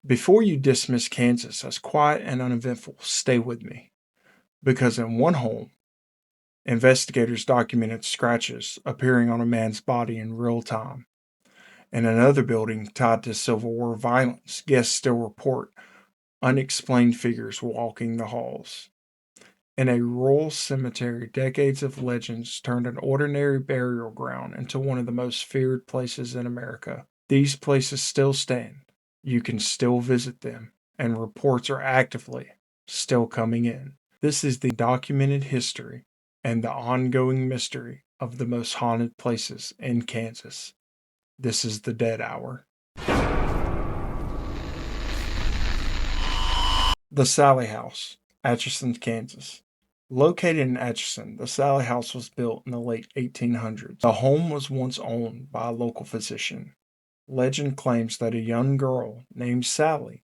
Before you dismiss Kansas as quiet and uneventful, stay with me. Because in one home, investigators documented scratches appearing on a man's body in real time. In another building tied to Civil War violence, guests still report unexplained figures walking the halls. In a rural cemetery, decades of legends turned an ordinary burial ground into one of the most feared places in America. These places still stand. You can still visit them, and reports are actively still coming in. This is the documented history and the ongoing mystery of the most haunted places in Kansas. This is the Dead Hour. The Sallie House, Atchison, Kansas. Located in Atchison, the Sallie House was built in the late 1800s. The home was once owned by a local physician. Legend claims that a young girl named Sallie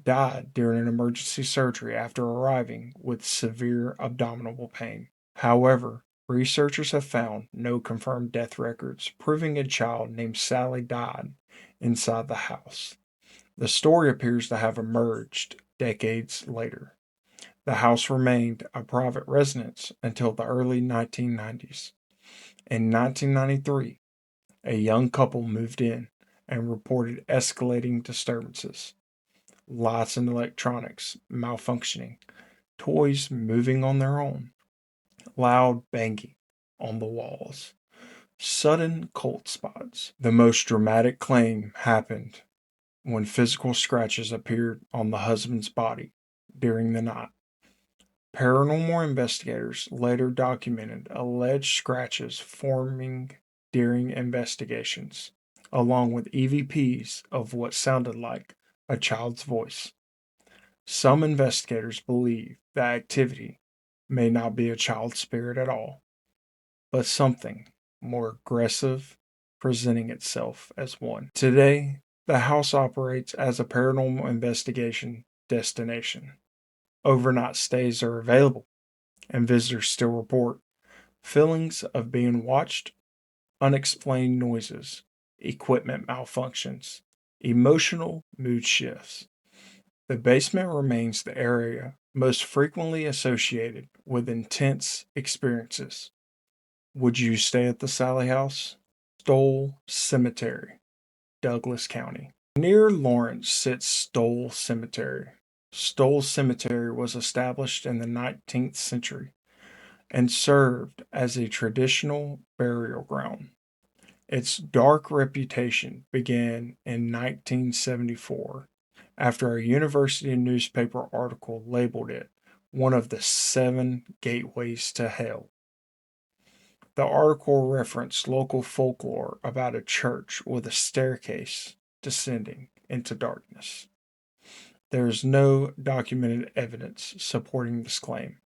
died during an emergency surgery after arriving with severe abdominal pain. However, researchers have found no confirmed death records, proving a child named Sallie died inside the house. The story appears to have emerged decades later. The house remained a private residence until the early 1990s. In 1993, a young couple moved in and reported escalating disturbances. Lights and electronics malfunctioning, toys moving on their own, loud banging on the walls, sudden cold spots. The most dramatic claim happened when physical scratches appeared on the husband's body during the night. Paranormal investigators later documented alleged scratches forming during investigations, along with EVPs of what sounded like a child's voice. Some investigators believe the activity may not be a child spirit at all, but something more aggressive presenting itself as one. Today, the house operates as a paranormal investigation destination. Overnight stays are available, and visitors still report feelings of being watched, unexplained noises, equipment malfunctions, emotional mood shifts. The basement remains the area most frequently associated with intense experiences. Would you stay at the Sallie House? Stull Cemetery, Douglas County. Near Lawrence sits Stull Cemetery. Stull Cemetery was established in the 19th century and served as a traditional burial ground. Its dark reputation began in 1974 after a university newspaper article labeled it one of the 7 gateways to hell. The article referenced local folklore about a church with a staircase descending into darkness. There is no documented evidence supporting this claim.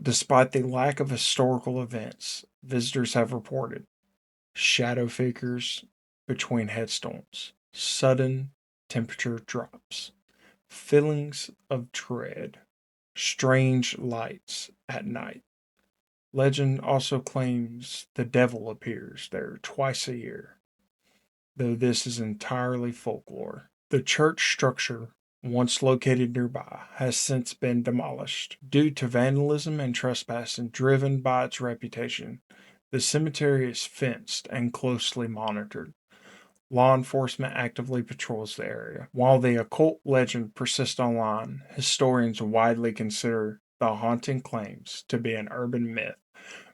Despite the lack of historical events, visitors have reported shadow figures between headstones, sudden temperature drops, feelings of dread, strange lights at night. Legend also claims the devil appears there twice a year, though this is entirely folklore. The church structure, once located nearby, has since been demolished due to vandalism and trespassing driven by its reputation. The cemetery is fenced and closely monitored. Law enforcement actively patrols the area. While the occult legend persists online, historians widely consider the haunting claims to be an urban myth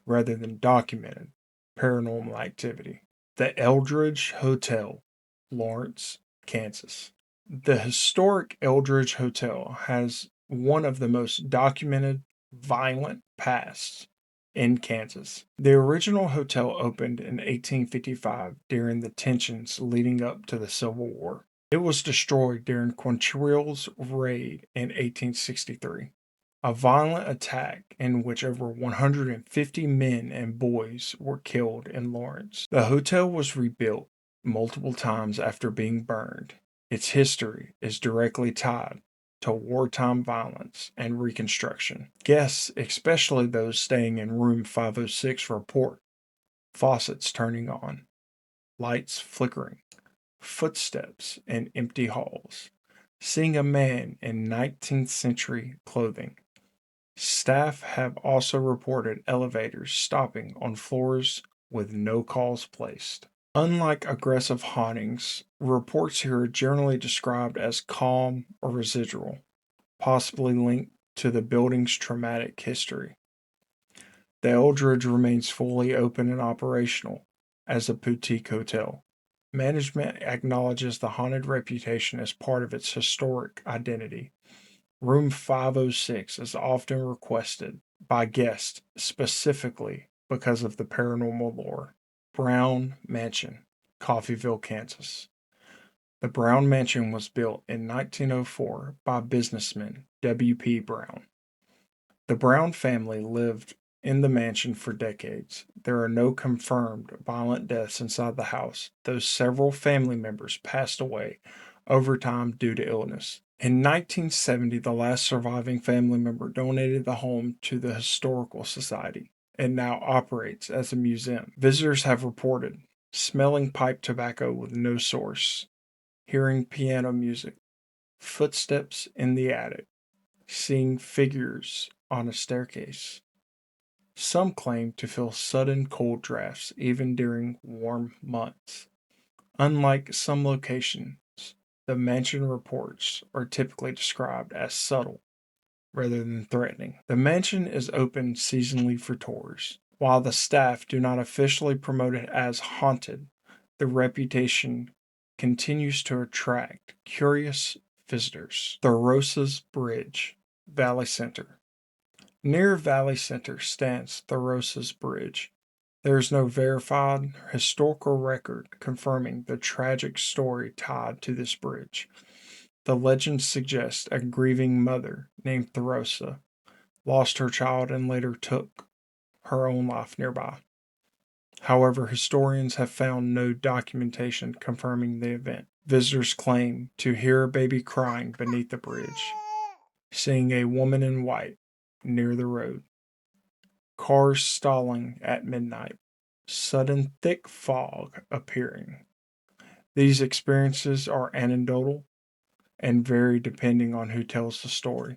rather than documented paranormal activity. The Eldridge Hotel, Lawrence, Kansas. The historic Eldridge Hotel has one of the most documented violent pasts in Kansas. The original hotel opened in 1855 during the tensions leading up to the Civil War. It was destroyed during Quantrill's raid in 1863, a violent attack in which over 150 men and boys were killed in Lawrence. The hotel was rebuilt multiple times after being burned. Its history is directly tied to wartime violence and reconstruction. Guests, especially those staying in room 506, report faucets turning on, lights flickering, footsteps in empty halls, seeing a man in 19th century clothing. Staff have also reported elevators stopping on floors with no calls placed. Unlike aggressive hauntings, reports here are generally described as calm or residual, possibly linked to the building's traumatic history. The Eldridge remains fully open and operational as a boutique hotel. Management acknowledges the haunted reputation as part of its historic identity. Room 506 is often requested by guests specifically because of the paranormal lore. Brown Mansion, Coffeyville, Kansas. The Brown Mansion was built in 1904 by businessman W.P. Brown. The Brown family lived in the mansion for decades. There are no confirmed violent deaths inside the house, though several family members passed away over time due to illness. In 1970, the last surviving family member donated the home to the Historical Society and now operates as a museum. Visitors have reported smelling pipe tobacco with no source, hearing piano music, footsteps in the attic, seeing figures on a staircase. Some claim to feel sudden cold drafts even during warm months. Unlike some locations, the mansion reports are typically described as subtle rather than threatening. The mansion is open seasonally for tours. While the staff do not officially promote it as haunted, the reputation continues to attract curious visitors. The Rosas Bridge, Valley Center. Near Valley Center stands the Rosas Bridge. There is no verified historical record confirming the tragic story tied to this bridge. The legend suggests a grieving mother named Therosa lost her child and later took her own life nearby. However, historians have found no documentation confirming the event. Visitors claim to hear a baby crying beneath the bridge, seeing a woman in white near the road, cars stalling at midnight, sudden thick fog appearing. These experiences are anecdotal and vary depending on who tells the story.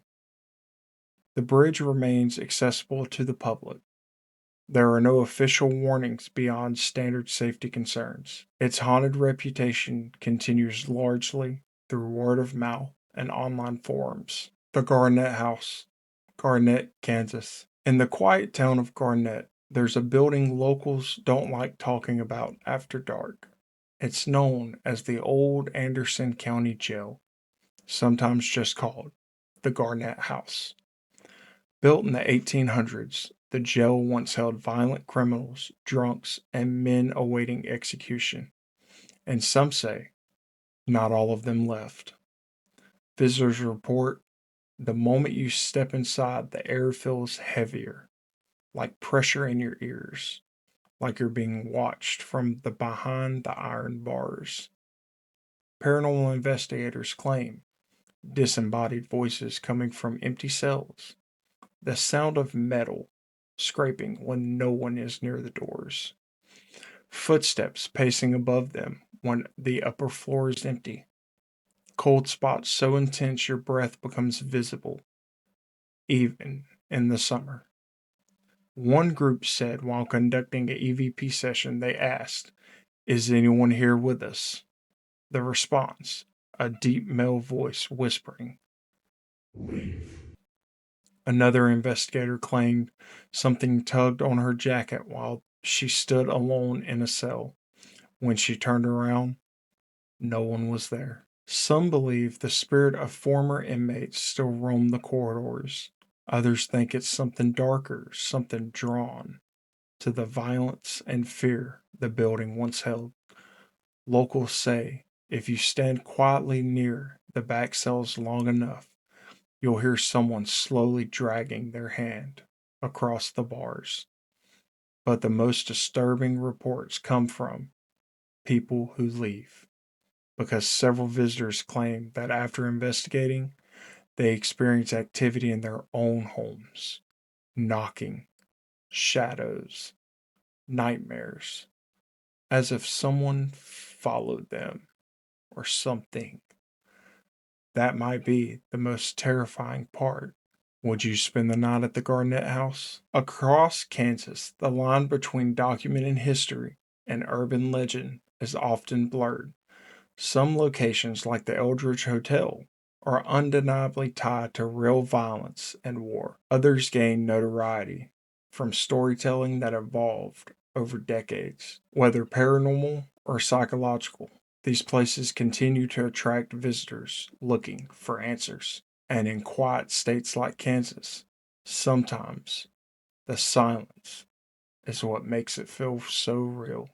The bridge remains accessible to the public. There are no official warnings beyond standard safety concerns. Its haunted reputation continues largely through word of mouth and online forums. The Garnett House, Garnett, Kansas. In the quiet town of Garnett, there's a building locals don't like talking about after dark. It's known as the Old Anderson County Jail, sometimes just called the Garnett House. Built in the 1800s, the jail once held violent criminals, drunks, and men awaiting execution. And some say not all of them left. Visitors report the moment you step inside, the air feels heavier, like pressure in your ears, like you're being watched from the behind the iron bars. Paranormal investigators claim disembodied voices coming from empty cells, the sound of metal scraping when no one is near the doors, footsteps pacing above them when the upper floor is empty, cold spots so intense your breath becomes visible, even in the summer. One group said while conducting an EVP session, they asked, "Is anyone here with us?" The response, a deep male voice whispering. Another investigator claimed something tugged on her jacket while she stood alone in a cell. When she turned around, no one was there. Some believe the spirit of former inmates still roam the corridors. Others think it's something darker, something drawn to the violence and fear the building once held. Locals say if you stand quietly near the back cells long enough, you'll hear someone slowly dragging their hand across the bars. But the most disturbing reports come from people who leave, because several visitors claim that after investigating, they experience activity in their own homes, knocking, shadows, nightmares, as if someone followed them or something. that might be the most terrifying part. Would you spend the night at the Garnett House? Across Kansas, the line between documented history and urban legend is often blurred. Some locations, like the Eldridge Hotel, are undeniably tied to real violence and war. Others gain notoriety from storytelling that evolved over decades. Whether paranormal or psychological, these places continue to attract visitors looking for answers. And in quiet states like Kansas, sometimes the silence is what makes it feel so real.